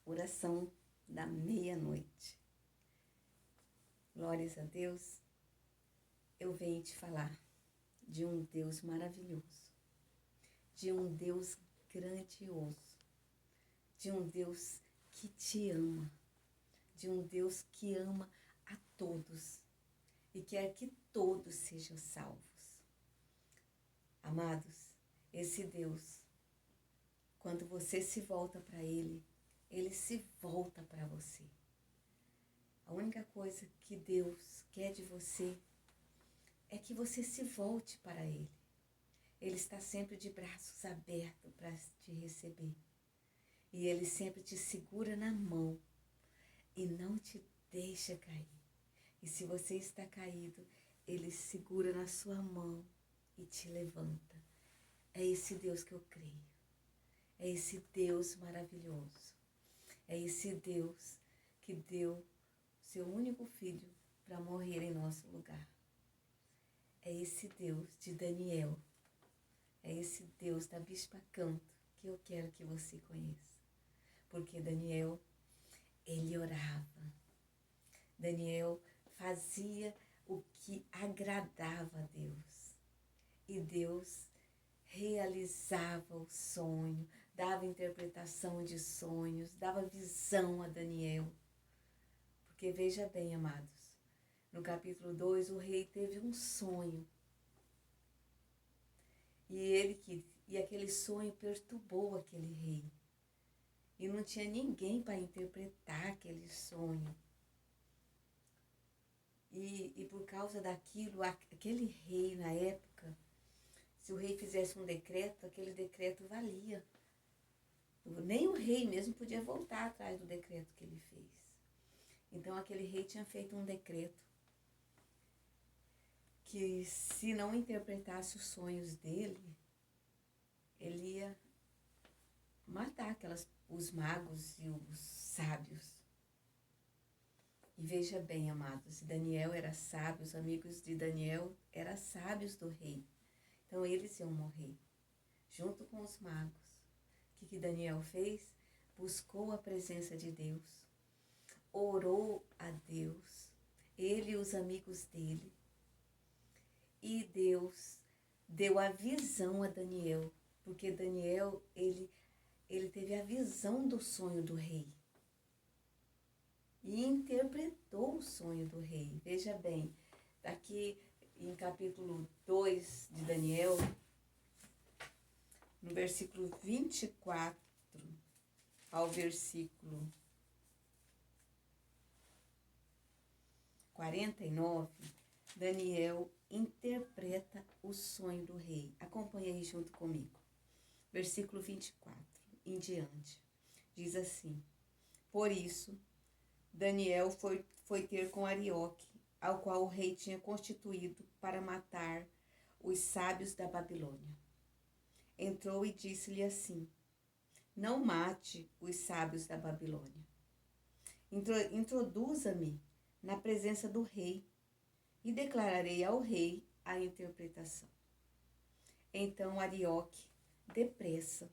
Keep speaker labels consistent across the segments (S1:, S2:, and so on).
S1: Oração da meia-noite. Glórias a Deus, eu venho te falar de um Deus maravilhoso, de um Deus grandioso, de um Deus que te ama, de um Deus que ama a todos e quer que todos sejam salvos. Amados, esse Deus, quando você se volta para Ele, Ele se volta para você. A única coisa que Deus quer de você é que você se volte para Ele. Ele está sempre de braços abertos para te receber. E Ele sempre te segura na mão e não te deixa cair. E se você está caído, Ele segura na sua mão e te levanta. É esse Deus que eu creio. É esse Deus maravilhoso. É esse Deus que deu seu único filho para morrer em nosso lugar. É esse Deus de Daniel. É esse Deus da Bispa Canto que eu quero que você conheça. Porque Daniel, ele orava. Daniel fazia o que agradava a Deus. E Deus realizava o sonho, dava interpretação de sonhos, dava visão a Daniel. Porque veja bem, amados, no capítulo 2 o rei teve um sonho. E aquele sonho perturbou aquele rei. E não tinha ninguém para interpretar aquele sonho. E por causa daquilo, aquele rei na época, se o rei fizesse um decreto, aquele decreto valia. Nem o rei mesmo podia voltar atrás do decreto que ele fez. Então aquele rei tinha feito um decreto que se não interpretasse os sonhos dele, ele ia matar os magos e os sábios. E veja bem, amados, Daniel era sábio, os amigos de Daniel eram sábios do rei. Então eles iam morrer, junto com os magos. O que Daniel fez? Buscou a presença de Deus, orou a Deus, ele e os amigos dele. E Deus deu a visão a Daniel, porque Daniel, ele teve a visão do sonho do rei. E interpretou o sonho do rei. Veja bem, aqui em capítulo 2 de Daniel, no versículo 24 ao versículo 49, Daniel interpreta o sonho do rei. Acompanhe aí junto comigo. Versículo 24 em diante. Diz assim: Por isso, Daniel foi ter com Arioque, ao qual o rei tinha constituído para matar os sábios da Babilônia. Entrou e disse-lhe assim: Não mate os sábios da Babilônia. Introduza-me na presença do rei e declararei ao rei a interpretação. Então Arioque, depressa,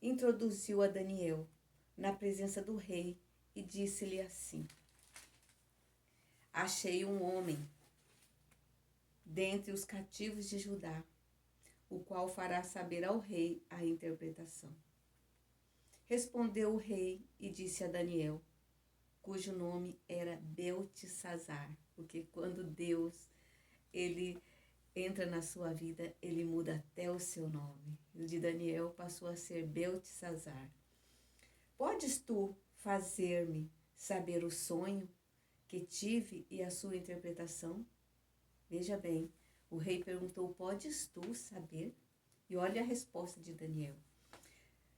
S1: introduziu a Daniel na presença do rei e disse-lhe assim: Achei um homem dentre os cativos de Judá, o qual fará saber ao rei a interpretação. Respondeu o rei e disse a Daniel, cujo nome era Beltesazar, porque quando Deus, ele entra na sua vida, ele muda até o seu nome. O de Daniel passou a ser Beltesazar. Podes tu fazer-me saber o sonho que tive e a sua interpretação? Veja bem, o rei perguntou, podes tu saber? E olha a resposta de Daniel.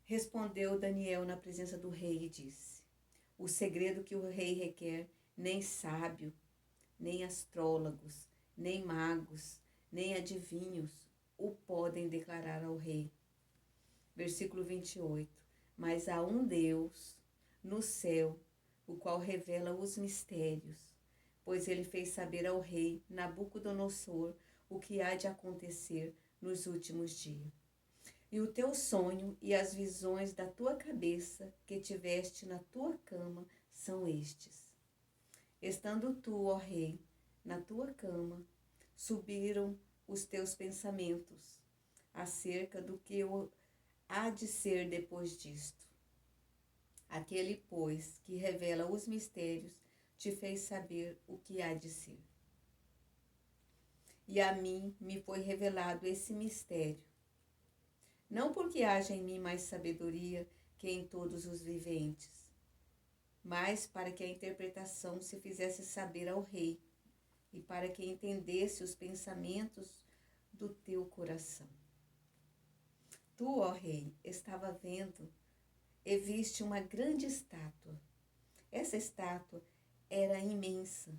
S1: Respondeu Daniel na presença do rei e disse: O segredo que o rei requer, nem sábio, nem astrólogos, nem magos, nem adivinhos o podem declarar ao rei. Versículo 28. Mas há um Deus no céu, o qual revela os mistérios, pois ele fez saber ao rei Nabucodonosor o que há de acontecer nos últimos dias. E o teu sonho e as visões da tua cabeça que tiveste na tua cama são estes. Estando tu, ó rei, na tua cama, subiram os teus pensamentos acerca do que há de ser depois disto. Aquele, pois, que revela os mistérios, te fez saber o que há de ser. E a mim me foi revelado esse mistério, não porque haja em mim mais sabedoria que em todos os viventes, mas para que a interpretação se fizesse saber ao rei, e para que entendesse os pensamentos do teu coração. Tu, ó rei, estava vendo e viste uma grande estátua. Essa estátua era imensa,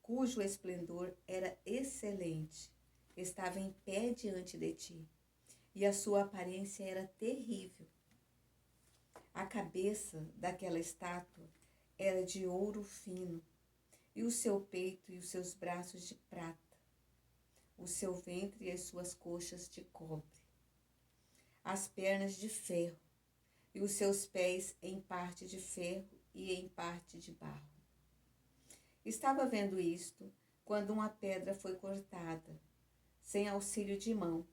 S1: cujo esplendor era excelente. Estava em pé diante de ti, e a sua aparência era terrível. A cabeça daquela estátua era de ouro fino, e o seu peito e os seus braços de prata, o seu ventre e as suas coxas de cobre, as pernas de ferro, e os seus pés em parte de ferro e em parte de barro. Estava vendo isto, quando uma pedra foi cortada, sem auxílio de mão,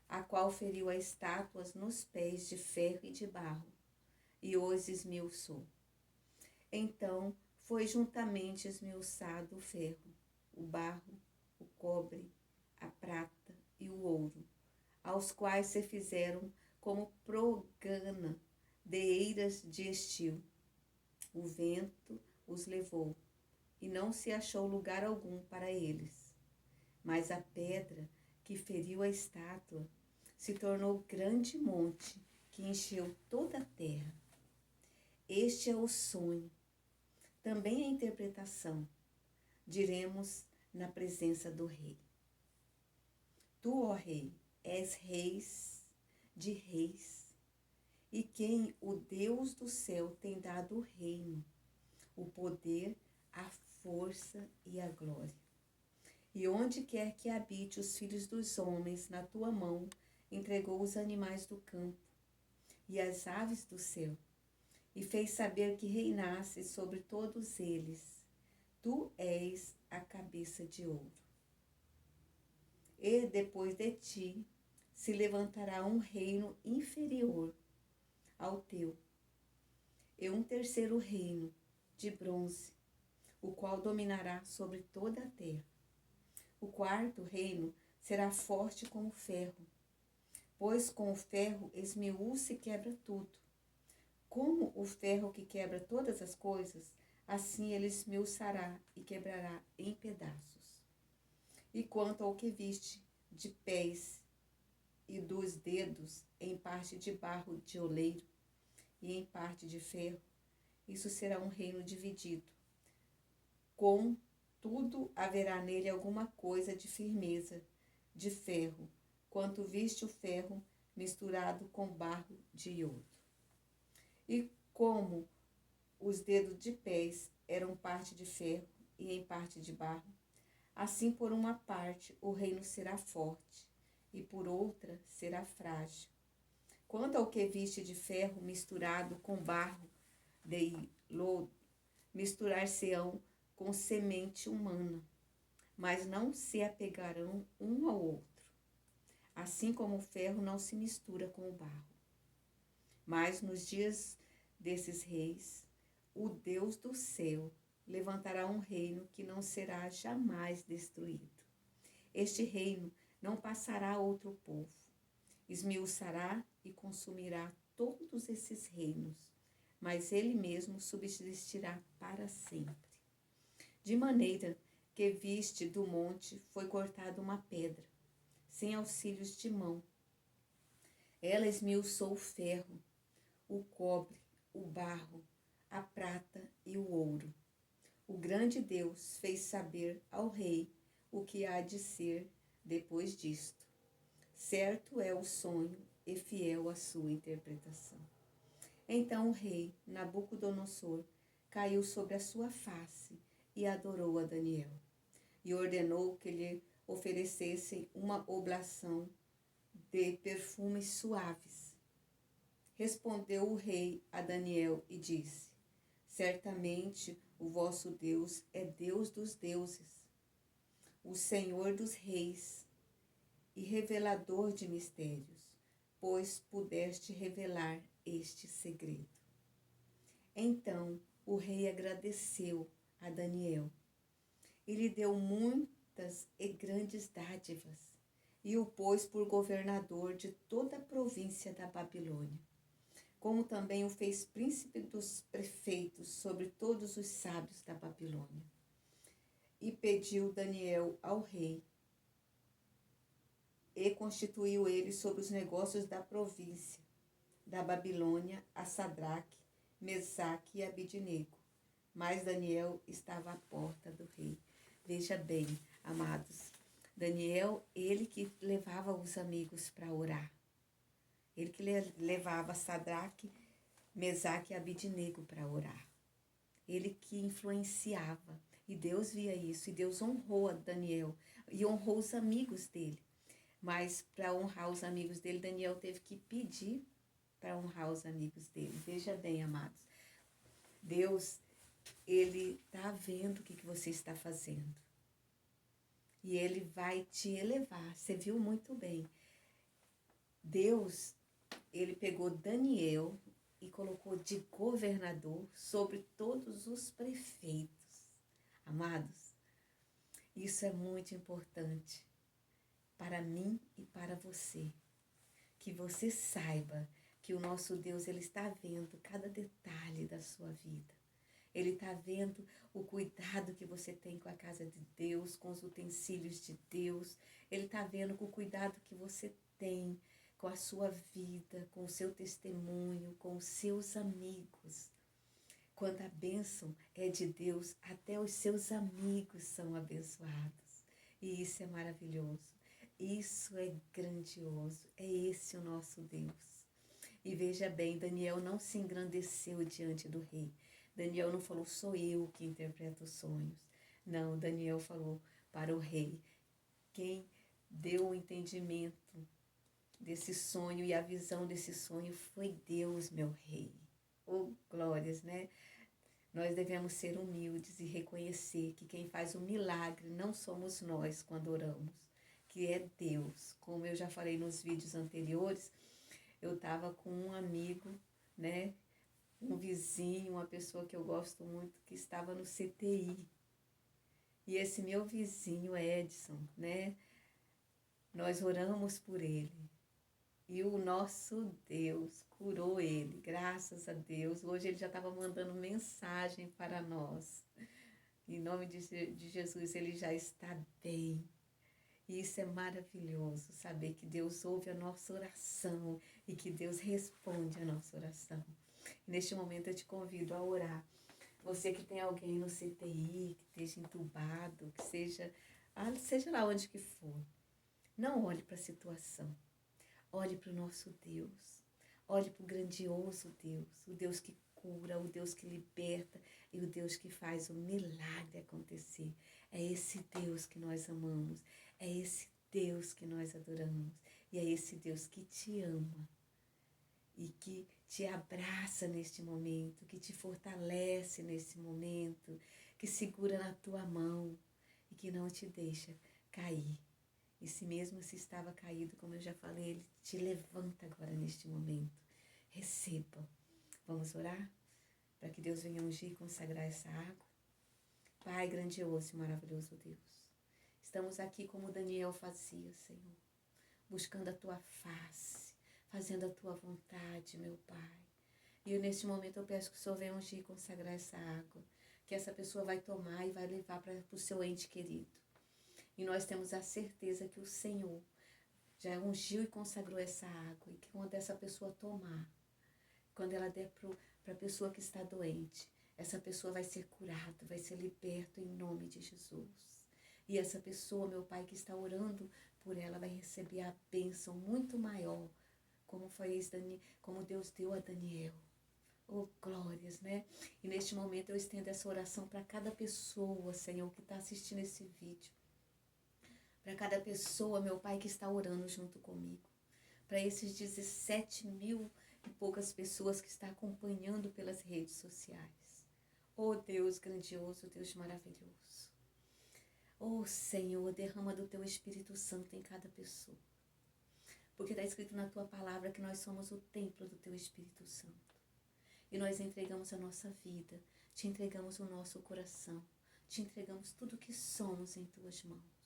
S1: a qual feriu a estátuas nos pés de ferro e de barro, e os esmiuçou. Então foi juntamente esmiuçado o ferro, o barro, o cobre, a prata e o ouro, aos quais se fizeram como progana de eiras de estio. O vento os levou, e não se achou lugar algum para eles. Mas a pedra que feriu a estátua se tornou grande monte que encheu toda a terra. Este é o sonho, também a interpretação, diremos na presença do rei. Tu, ó rei, és reis de reis, e quem o Deus do céu tem dado o reino, o poder, a força e a glória. E onde quer que habite os filhos dos homens, na tua mão entregou os animais do campo e as aves do céu, e fez saber que reinasse sobre todos eles. Tu és a cabeça de ouro. E depois de ti se levantará um reino inferior ao teu, e um terceiro reino de bronze, o qual dominará sobre toda a terra. O quarto reino será forte como o ferro, pois com o ferro esmiúça e quebra tudo. Como o ferro que quebra todas as coisas, assim ele esmiuçará e quebrará em pedaços. E quanto ao que viste de pés e dos dedos, em parte de barro de oleiro e em parte de ferro, isso será um reino dividido. Contudo, haverá nele alguma coisa de firmeza, de ferro, quanto viste o ferro misturado com barro de iodo. E como os dedos de pés eram parte de ferro e em parte de barro, assim por uma parte o reino será forte, e por outra será frágil. Quanto ao que viste de ferro misturado com barro de lodo, misturar-se-ão com semente humana, mas não se apegarão um ao outro, assim como o ferro não se mistura com o barro. Mas nos dias desses reis, o Deus do céu levantará um reino que não será jamais destruído. Este reino não passará a outro povo. Esmiuçará e consumirá todos esses reinos, mas ele mesmo subsistirá para sempre. De maneira que viste do monte foi cortada uma pedra, sem auxílios de mão. Ela esmiuçou o ferro, o cobre, o barro, a prata e o ouro. O grande Deus fez saber ao rei o que há de ser depois disto. Certo é o sonho e fiel a sua interpretação. Então o rei Nabucodonosor caiu sobre a sua face e adorou a Daniel, e ordenou que lhe oferecessem uma oblação de perfumes suaves. Respondeu o rei a Daniel e disse: certamente o vosso Deus é Deus dos deuses, o Senhor dos reis e revelador de mistérios, pois pudeste revelar este segredo. Então o rei agradeceu a Daniel e lhe deu muitas e grandes dádivas, e o pôs por governador de toda a província da Babilônia, como também o fez príncipe dos prefeitos sobre todos os sábios da Babilônia. E pediu Daniel ao rei, e constituiu ele sobre os negócios da província da Babilônia a Sadraque, Mesaque e Abidnego. Mas Daniel estava à porta do rei. Veja bem, amados, Daniel, ele que levava os amigos para orar. Ele que levava Sadraque, Mesaque e Abidnego para orar. Ele que influenciava. E Deus via isso. E Deus honrou a Daniel. E honrou os amigos dele. Mas para honrar os amigos dele, Daniel teve que pedir para honrar os amigos dele. Veja bem, amados. Deus, ele está vendo o que você está fazendo. E ele vai te elevar. Você viu muito bem. Deus, ele pegou Daniel e colocou de governador sobre todos os prefeitos. Amados, isso é muito importante para mim e para você. Que você saiba que o nosso Deus, ele está vendo cada detalhe da sua vida. Ele está vendo o cuidado que você tem com a casa de Deus, com os utensílios de Deus. Ele está vendo com o cuidado que você tem com a sua vida, com o seu testemunho, com os seus amigos. Quando a bênção é de Deus, até os seus amigos são abençoados. E isso é maravilhoso. Isso é grandioso. É esse o nosso Deus. E veja bem, Daniel não se engrandeceu diante do rei. Daniel não falou, sou eu que interpreto os sonhos. Não, Daniel falou para o rei. Quem deu o entendimento desse sonho e a visão desse sonho foi Deus, meu rei. Oh, glórias, né? Nós devemos ser humildes e reconhecer que quem faz o milagre não somos nós quando oramos, que é Deus. Como eu já falei nos vídeos anteriores, eu estava com um amigo, né? Um vizinho, uma pessoa que eu gosto muito, que estava no CTI. E esse meu vizinho, Edson, né? Nós oramos por ele. E o nosso Deus curou ele, graças a Deus. Hoje ele já estava mandando mensagem para nós. Em nome de Jesus, ele já está bem. E isso é maravilhoso, saber que Deus ouve a nossa oração e que Deus responde a nossa oração. E neste momento eu te convido a orar. Você que tem alguém no CTI, que esteja entubado, que seja lá onde que for. Não olhe para a situação. Olhe para o nosso Deus. Olhe para o grandioso Deus. O Deus que cura, o Deus que liberta e o Deus que faz o milagre acontecer. É esse Deus que nós amamos. É esse Deus que nós adoramos. E é esse Deus que te ama. E que te abraça neste momento, que te fortalece nesse momento, que segura na tua mão e que não te deixa cair. E se mesmo se estava caído, como eu já falei, ele te levanta agora neste momento. Receba. Vamos orar? Para que Deus venha ungir e consagrar essa água. Pai grandioso e maravilhoso Deus, estamos aqui como Daniel fazia, Senhor, buscando a tua face, fazendo a tua vontade, meu Pai. E neste momento eu peço que o Senhor venha ungir e consagrar essa água, que essa pessoa vai tomar e vai levar para o seu ente querido. E nós temos a certeza que o Senhor já ungiu e consagrou essa água. E que quando essa pessoa tomar, quando ela der para a pessoa que está doente, essa pessoa vai ser curada, vai ser liberta em nome de Jesus. E essa pessoa, meu Pai, que está orando por ela, vai receber a bênção muito maior, como Deus deu a Daniel. Oh, glórias, né? E neste momento eu estendo essa oração para cada pessoa, Senhor, que está assistindo esse vídeo. Para cada pessoa, meu Pai, que está orando junto comigo. para esses 17 mil e poucas pessoas que estão acompanhando pelas redes sociais. Oh Deus grandioso, Deus maravilhoso. Oh Senhor, derrama do teu Espírito Santo em cada pessoa. Porque está escrito na tua palavra que nós somos o templo do teu Espírito Santo. E nós entregamos a nossa vida, te entregamos o nosso coração, te entregamos tudo que somos em tuas mãos.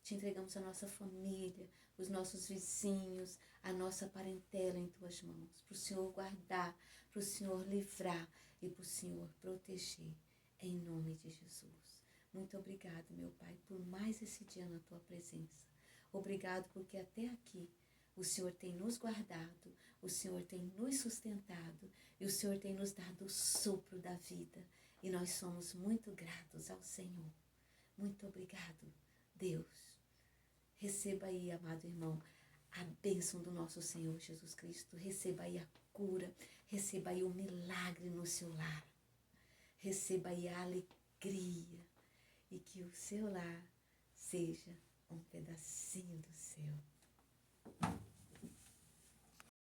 S1: Te entregamos a nossa família, os nossos vizinhos, a nossa parentela em tuas mãos. Para o Senhor guardar, para o Senhor livrar e para o Senhor proteger. Em nome de Jesus. Muito obrigado, meu Pai, por mais esse dia na tua presença. Obrigado porque até aqui o Senhor tem nos guardado, o Senhor tem nos sustentado e o Senhor tem nos dado o sopro da vida. E nós somos muito gratos ao Senhor. Muito obrigado, Deus. Receba aí, amado irmão, a bênção do nosso Senhor Jesus Cristo. Receba aí a cura, receba aí o milagre no seu lar. Receba aí a alegria e que o seu lar seja um pedacinho